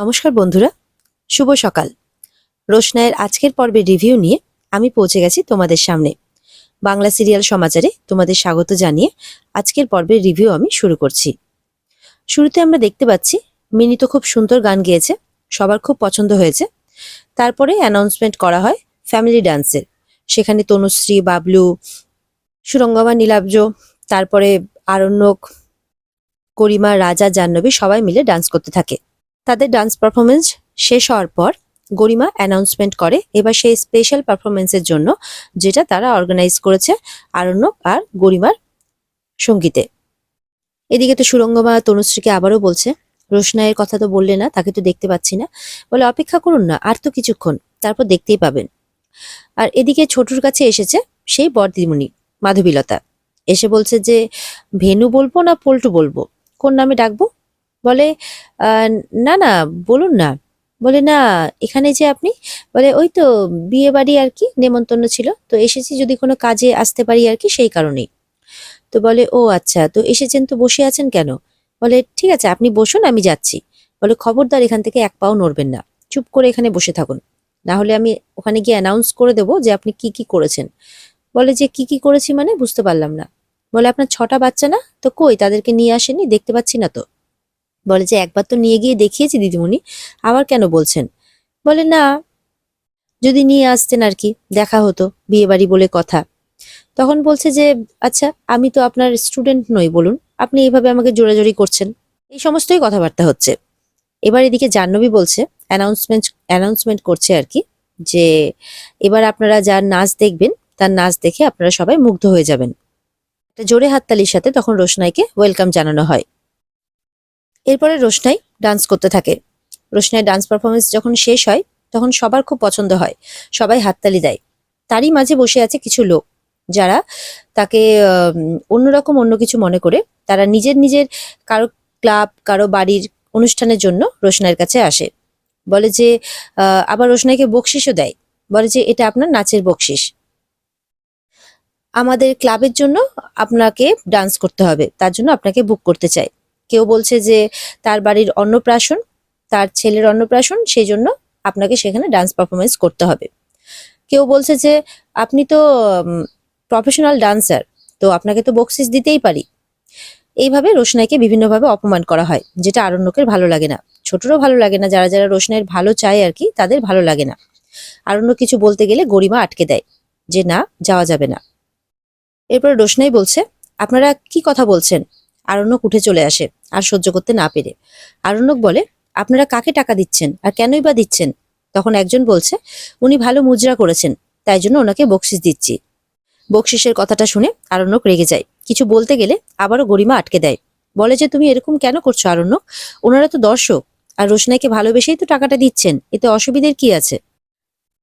নমস্কার বন্ধুরা, শুভ সকাল। রোশনাইয়ের আজকের পর্বের রিভিউ নিয়ে আমি পৌঁছে গেছি তোমাদের সামনে। বাংলা সিরিয়াল সমাচারে তোমাদের স্বাগত জানিয়ে আজকের পর্বের রিভিউ আমি শুরু করছি। শুরুতে আমরা দেখতে পাচ্ছি মিনি তো খুব সুন্দর গান গেয়েছে, সবার খুব পছন্দ হয়েছে। তারপরে অ্যানাউন্সমেন্ট করা হয় ফ্যামিলি ডান্সের। সেখানে তনুশ্রী, বাবলু, সুরঙ্গমা, নীলাব্জ, তারপরে আরণ্যক, গরিমা, রাজা, জাহ্নবী সবাই মিলে ডান্স করতে থাকে। তাদের ডান্স পারফরমেন্স শেষ হওয়ার পর গরিমা অ্যানাউন্সমেন্ট করে এবার সেই স্পেশাল পারফরমেন্সের জন্য, যেটা তারা অর্গানাইজ করেছে আরণ্যক আর গরিমার সঙ্গীতে। এদিকে তো সুরঙ্গমা তনুশ্রীকে আবারও বলছে, রোশনাইয়ের কথা তো বললে না, তাকে তো দেখতে পাচ্ছি না। বলে অপেক্ষা করুন না, আর তো কিছুক্ষণ, তারপর দেখতেই পাবেন। আর এদিকে ছোটুর কাছে এসেছে সেই বরদিমণি মাধবীলতা। এসে বলছে যে ভেনু বলবো না পল্টু বলবো, কোন নামে ডাকবো? বলে না না, বলুন না। বলে না, এখানে যে আপনি, বলে ওই তো বিয়ে বাড়ি আর কি, নেমন্তন্ন ছিল, তো এসেছি যদি কোনো কাজে আসতে পারি আর কি, সেই কারণেই। তো বলে ও আচ্ছা, তো এসেছেন তো বসে আছেন কেন? বলে ঠিক আছে আপনি বসুন, আমি যাচ্ছি। বলে খবরদার এখান থেকে এক পাও নড়বেন না, চুপ করে এখানে বসে থাকুন, না হলে আমি ওখানে গিয়ে অ্যানাউন্স করে দেবো যে আপনি কি কি করেছেন। বলে যে কি কি করেছি মানে বুঝতে পারলাম না। বলে আপনার 6টা বাচ্চা না, তো কই তাদেরকে নিয়ে আসেননি, দেখতে পাচ্ছি না তো। বলে যে একবার তো নিয়ে গিয়ে দেখিয়েছি দিদিমণি, আবার কেন বলছেন? বলে না, যদি নিয়ে আসতেন আর কি, দেখা হতো, বিয়ে বাড়ি বলে কথা। তখন বলছে যে আচ্ছা আমি তো আপনার স্টুডেন্ট নই, বলুন আপনি এইভাবে আমাকে জোরাজোরি করছেন। এই সমস্তই কথাবার্তা হচ্ছে। এবার এদিকে জাহ্নবী বলছে, অ্যানাউন্সমেন্ট করছে আর কি, যে এবার আপনারা যার নাচ দেখবেন তার নাচ দেখে আপনারা সবাই মুগ্ধ হয়ে যাবেন। একটা জোরে হাততালির সাথে তখন রোশনাইকে ওয়েলকাম জানানো হয়। এরপরে রোশনাই ডান্স করতে থাকে। রোশনাই ডান্স পারফরমেন্স যখন শেষ হয় তখন সবার খুব পছন্দ হয়, সবাই হাততালি দেয়। তারই মাঝে বসে আছে কিছু লোক, যারা তাকে অন্যরকম অন্য কিছু মনে করে তারা নিজের নিজের কারো ক্লাব, কারো বাড়ির অনুষ্ঠানের জন্য রোশনাইয়ের কাছে আসে। বলে যে আবার রোশনাইকে বকশিসও দেয়। বলে যে এটা আপনার নাচের বকশিস, আমাদের ক্লাবের জন্য আপনাকে ডান্স করতে হবে, তার জন্য আপনাকে বুক করতে চাই। কেউ বলছে যে তার বাড়ির অন্নপ্রাশন, তার ছেলের অন্নপ্রাশন, সেই জন্য আপনাকে সেখানে ডান্স পারফরমেন্স করতে হবে। কেউ বলছে যে আপনি তো প্রফেশনাল ডান্সার, তো আপনাকে তো বকশিস দিতেই পারি। এইভাবে রোশনাইকে বিভিন্নভাবে অপমান করা হয়, যেটা আরণ্যকের ভালো লাগে না, ছোটরও ভালো লাগে না। যারা যারা রোশনাইয়ের ভালো চায় আর কি, তাদের ভালো লাগে না। আরণ্য কিছু বলতে গেলে গরিমা আটকে দেয় যে না, যাওয়া যাবে না। এরপরে রোশনাই বলছে আপনারা কি কথা বলছেন? আরণ্যক উঠে চলে আসে আর সহ্য করতে না পেরে। আরণ্যক বলে আপনারা কাকে টাকা দিচ্ছেন আর কেনই বা দিচ্ছেন? তখন একজন বলছে উনি ভালো মুজরা করেছেন, তাই জন্য ওনাকে বকশিস দিচ্ছি। বকশিসের কথাটা শুনে আরণ্যক রেগে যায়, কিছু বলতে গেলে আবারও গরিমা আটকে দেয়। বলে যে তুমি এরকম কেন করছো আরণ্যক, ওনারা তো দর্শক, আর রোশনাইকে ভালোবেসেই তো টাকাটা দিচ্ছেন, এতে অসুবিধের কি আছে?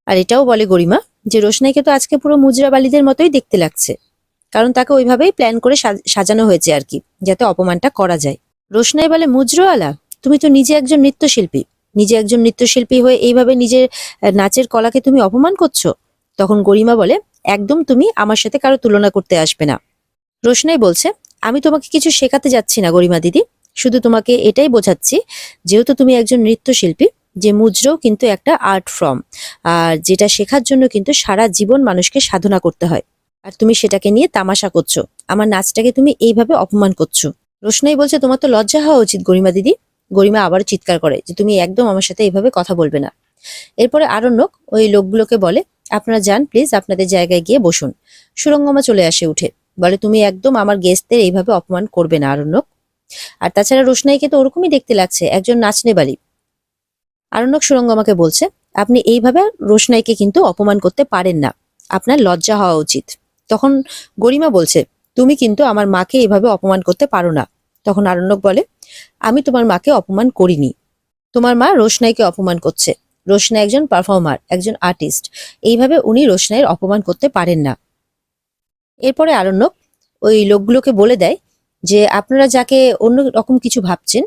আর এটাও বলে গরিমা যে রোশনাইকে তো আজকে পুরো মুজরাবালিদের মতোই দেখতে লাগছে, কারণ তাকে ওইভাবেই প্ল্যান করে সাজানো হয়েছে আর কি, যাতে অপমানটা করা যায়। রোশনাই বলে মুজরোওয়ালা, তুমি তো নিজে একজন নৃত্যশিল্পী, নিজে একজন নৃত্যশিল্পী হয়ে এইভাবে নিজের নাচের কলাকে তুমি অপমান করছো। তখন গরিমা বলে একদম তুমি আমার সাথে কারো তুলনা করতে আসবে না। রোশনাই বলছে আমি তোমাকে কিছু শেখাতে যাচ্ছি না গরিমা দিদি, শুধু তোমাকে এটাই বোঝাচ্ছি, যেহেতু তুমি একজন নৃত্যশিল্পী, যে মুজরাও কিন্তু একটা আর্ট ফর্ম, আর যেটা শেখার জন্য কিন্তু সারা জীবন মানুষকে সাধনা করতে হয়, আর তুমি সেটাকে নিয়ে তামাশা করছো, আমার নাচটাকে তুমি এইভাবে অপমান করছো। রোশনাই বলছে তোমার তো লজ্জা হওয়া উচিত গরিমা দিদি। গরিমা আবার চিৎকার করে যে তুমি একদম আমার সাথে এইভাবে কথা বলবে না। এরপরে আরণ্যক ওই লোকগুলোকে বলে আপনারা যান প্লিজ, আপনাদের জায়গায় গিয়ে বসুন। সুরঙ্গমা চলে আসে উঠে, বলে তুমি একদম আমার গেস্টদের এইভাবে অপমান করবে না আরণ্যক। আর তাছাড়া রোশনাইকে তো ওরকমই দেখতে লাগছে, একজন নাচনে বাড়ি। আরণ্যক সুরঙ্গমাকে বলছে আপনি এইভাবে রোশনাইকে কিন্তু অপমান করতে পারেন না, আপনার লজ্জা হওয়া উচিত। তখন গরিমা বলছে তুমি কিন্তু আমার মাকে এইভাবে অপমান করতে পারো না। তখন আরণ্যক বলে আমি তোমার মাকে অপমান করিনি, তোমার মা রোশনাইকে অপমান করছে। রোশনাই একজন পারফর্মার, একজন আর্টিস্ট, এইভাবে উনি রোশনাইয়ের অপমান করতে পারেন না। এরপরে আরণ্যক ওই লোকগুলোকে বলে দেয় যে আপনারা যাকে অন্য রকম কিছু ভাবছেন,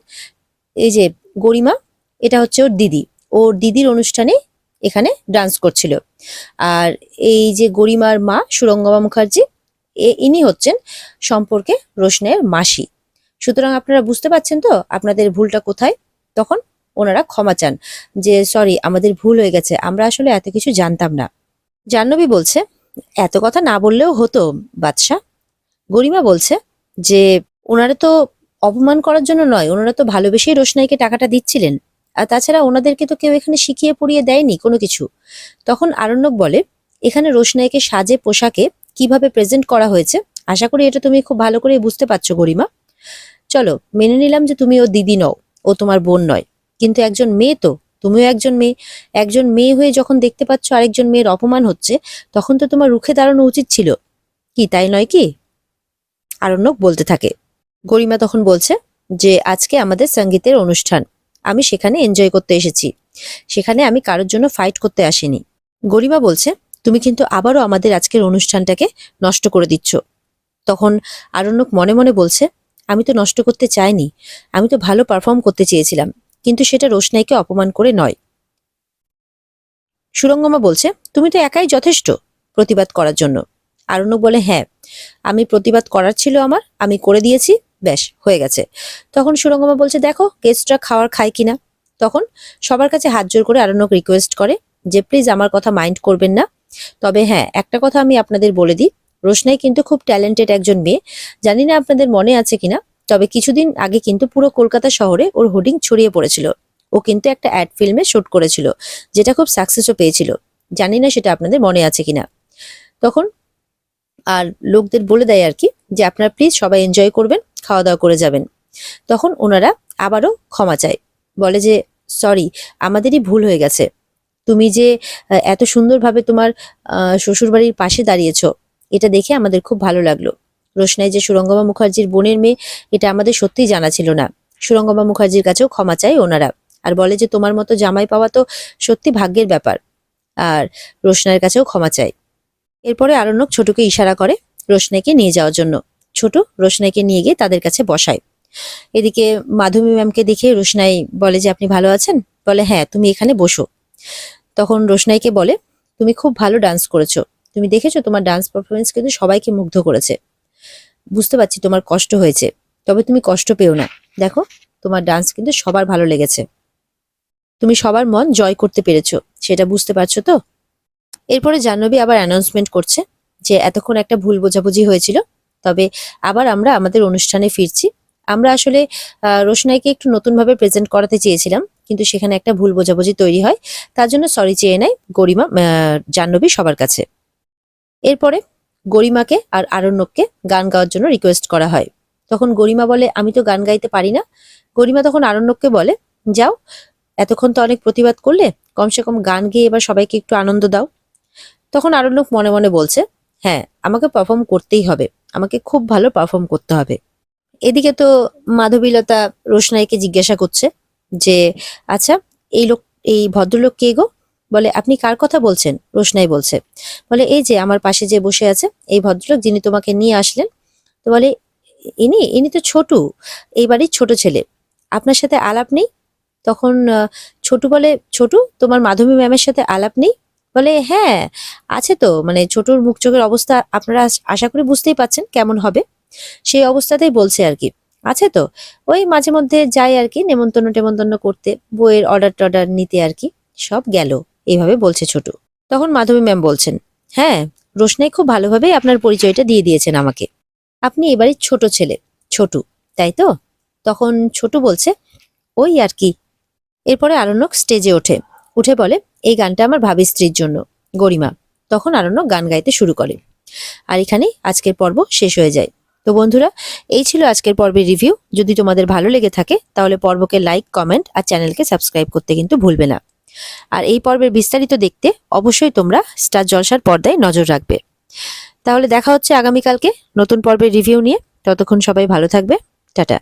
এই যে গরিমা, এটা হচ্ছে ওর দিদি, ওর দিদির অনুষ্ঠানে এখানে ডান্স করছিল। আর এই যে গরিমার মা সুরঙ্গমা মুখার্জি, ইনি হচ্ছেন সম্পর্কে রোশনাইয়ের মাসি। সুতরাং আপনারা বুঝতে পারছেন তো আপনাদের ভুলটা কোথায়। তখন ওনারা ক্ষমা চান যে সরি আমাদের ভুল হয়ে গেছে, আমরা আসলে এত কিছু জানতাম না। জাহ্নবী বলছে এত কথা না বললেও হতো বাদশা। গরিমা বলছে যে ওনারা তো অপমান করার জন্য নয়, ওনারা তো ভালোবেসেই রোশনাইকে টাকাটা দিচ্ছিলেন, আর তাছাড়া ওনাদেরকে তো কেউ এখানে শিখিয়ে পড়িয়ে দেয়নি কোনো কিছু। তখন আরণ্যক বলে এখানে রোশনাইকে সাজে পোশাকে কিভাবে প্রেজেন্ট করা হয়েছে আশা করি এটা তুমি খুব ভালো করে বুঝতে পারছো গরিমা। চলো মেনে নিলাম যে তুমি ওর দিদি নও, ও তোমার বোন নয়, কিন্তু একজন মেয়ে তো, তুমিও একজন মেয়ে। একজন মেয়ে হয়ে যখন দেখতে পাচ্ছ আরেকজন মেয়ের অপমান হচ্ছে, তখন তো তোমার রুখে দাঁড়ানো উচিত ছিল, কি তাই নয় কি? আরণ্যক বলতে থাকে। গরিমা তখন বলছে যে আজকে আমাদের সঙ্গীতের অনুষ্ঠান, আমি সেখানে এনজয় করতে এসেছি, সেখানে আমি কারোর জন্য ফাইট করতে আসিনি। গরিমা বলছে তুমি কিন্তু আবারও আমাদের আজকের অনুষ্ঠানটাকে নষ্ট করে দিচ্ছ। তখন আরণ্যক মনে মনে বলছে আমি তো নষ্ট করতে চাইনি, আমি তো ভালো পারফর্ম করতে চেয়েছিলাম, কিন্তু সেটা রোশনাইকে অপমান করে নয়। সুরঙ্গমা বলছে তুমি তো একাই যথেষ্ট প্রতিবাদ করার জন্য। আরণ্যক বলে হ্যাঁ, আমি প্রতিবাদ করার ছিল আমার, আমি করে দিয়েছি, ব্যাস হয়ে গেছে। তখন সুরঙ্গমা বলছে দেখো গেস্টরা খাওয়ার খায় কিনা। তখন সবার কাছে হাত জোর করে আরণ্যক রিকোয়েস্ট করে যে প্লিজ আমার কথা মাইন্ড করবেন না, তবে হ্যাঁ একটা কথা আমি আপনাদের বলে দিই, রোশনাই কিন্তু খুব ট্যালেন্টেড একজন মেয়ে, জানি না আপনাদের মনে আছে কিনা, তবে কিছুদিন আগে কিন্তু পুরো কলকাতা শহরে ওর হোর্ডিং ছড়িয়ে পড়েছিল। ও কিন্তু একটা অ্যাড ফিল্মে শুট করেছিল, যেটা খুব সাকসেসও পেয়েছিল, জানি না সেটা আপনাদের মনে আছে কিনা। তখন আর লোকদের বলে দেয় আর কি যে আপনারা প্লিজ সবাই এনজয় করবেন, খাওয়া দাওয়া করে যাবেন। তখন ওনারা আবারও ক্ষমা চায়, বলে যে সরি আমাদেরই ভুল হয়ে গেছে, তুমি যে এত সুন্দরভাবে তোমার শ্বশুরবাড়ির পাশে দাঁড়িয়েছো এটা দেখে আমাদের খুব ভালো লাগলো। রোশনাই যে সুরঙ্গমা মুখার্জির বোনের মেয়ে এটা আমাদের সত্যিই জানা ছিল না। সুরঙ্গমা মুখার্জির কাছেও ক্ষমা চায় ওনারা, আর বলে যে তোমার মতো জামাই পাওয়া তো সত্যি ভাগ্যের ব্যাপার, আর রোশনাইয়ের কাছেও ক্ষমা চায়। এরপরে আরণ্যক ছোটকে ইশারা করে রোশনাইকে নিয়ে যাওয়ার জন্য। ছোট রোশনাইকে নিয়ে গিয়ে তাদের কাছে বসায়। এদিকে মাধবী ম্যামকে দেখে রোশনাই বলে যে আপনি ভালো আছেন? বলে হ্যাঁ তুমি এখানে বসো। তখন রোশনাইকে বলে তুমি খুব ভালো ডান্স করেছো, তুমি দেখেছো তোমার ডান্স পারফরমেন্স কিন্তু সবাইকে মুগ্ধ করেছে, বুঝতে পারছি তোমার কষ্ট হয়েছে, তবে তুমি কষ্ট পেও না, দেখো তোমার ডান্স কিন্তু সবার ভালো লেগেছে, তুমি সবার মন জয় করতে পেরেছো, সেটা বুঝতে পারছো তো? এরপরে জাহ্নবী আবার অ্যানাউন্সমেন্ট করছে যে এতক্ষণ একটা ভুল বোঝাবুঝি হয়েছিল, তবে আবার আমরা আমাদের অনুষ্ঠানে ফিরছি। আমরা আসলে রোশনাইকে একটু নতুনভাবে প্রেজেন্ট করাতে চেয়েছিলাম, কিন্তু সেখানে একটা ভুল বোঝাবুঝি তৈরি হয়, তার জন্য সরি চেয়ে নেয় গরিমা জাহ্নবী সবার কাছে। এরপরে গরিমাকে আর আরণ্যককে গান গাওয়ার জন্য রিকোয়েস্ট করা হয়। তখন গরিমা বলে আমি তো গান গাইতে পারি না। গরিমা তখন আরণ্যককে বলে যাও, এতক্ষণ তো অনেক প্রতিবাদ করলে, কমসে কম গান গেয়ে এবার সবাইকে একটু আনন্দ দাও। তখন আরণ্যক মনে মনে বলছে হ্যাঁ আমাকে পারফর্ম করতেই হবে, আমাকে খুব ভালো পারফর্ম করতে হবে। এদিকে তো মাধবীলতা রোশনাইকে জিজ্ঞাসা করছে যে আচ্ছা এই লোক, এই ভদ্রলোক কে গো? বলে আপনি কার কথা বলছেন? রোশনাই বলছে, বলে এই যে আমার পাশে যে বসে আছে এই ভদ্রলোক যিনি তোমাকে নিয়ে আসলেন। তো বলে ইনি ইনি তো ছোটু, এই বাড়ির ছোট ছেলে, আপনার সাথে আলাপ নেই? তখন ছোটু বলে ছোটু তোমার মাধবী ম্যামের সাথে আলাপ নেই? বলে হ্যাঁ আছে তো, মানে ছোটুর মুখ চোখের অবস্থা আপনারা আশা করি বুঝতেই পাচ্ছেন কেমন হবে, সেই অবস্থাতেই বলছে আর কি, আছে তো, ওই মাঝে মধ্যে যাই আর কি নেমন্তন্ন টেমন্তন্ন করতে, বইয়ের অর্ডার টর্ডার নিতে আর কি, সব গেল, এইভাবে বলছে ছোটু। তখন মাধবী ম্যাম বলছেন হ্যাঁ রোশনাই খুব ভালোভাবেই আপনার পরিচয়টা দিয়ে দিয়েছেন আমাকে, আপনি এবারই ছোট ছেলে ছোটু, তাই তো? তখন ছোটু বলছে ওই আর কি। এরপরে আরণ্যক স্টেজে ওঠে, উঠে বলে এই গানটা আমার ভাবি স্ত্রীর জন্য, গরিমা। তখন আরণ্যক গান গাইতে শুরু করে, আর এখানেই আজকের পর্ব শেষ হয়ে যায়। তো বন্ধুরা এই ছিল আজকের পর্বের রিভিউ। যদি তোমাদের ভালো লেগে থাকে তাহলে পর্বকে লাইক, কমেন্ট আর চ্যানেলকে সাবস্ক্রাইব করতে কিন্তু ভুলবে না। আর এই পর্বের বিস্তারিত দেখতে অবশ্যই তোমরা স্টার জলসার পর্দায় নজর রাখবে। তাহলে দেখা হচ্ছে আগামীকালকে নতুন পর্বের রিভিউ নিয়ে, ততক্ষণ সবাই ভালো থাকবে, টাটা।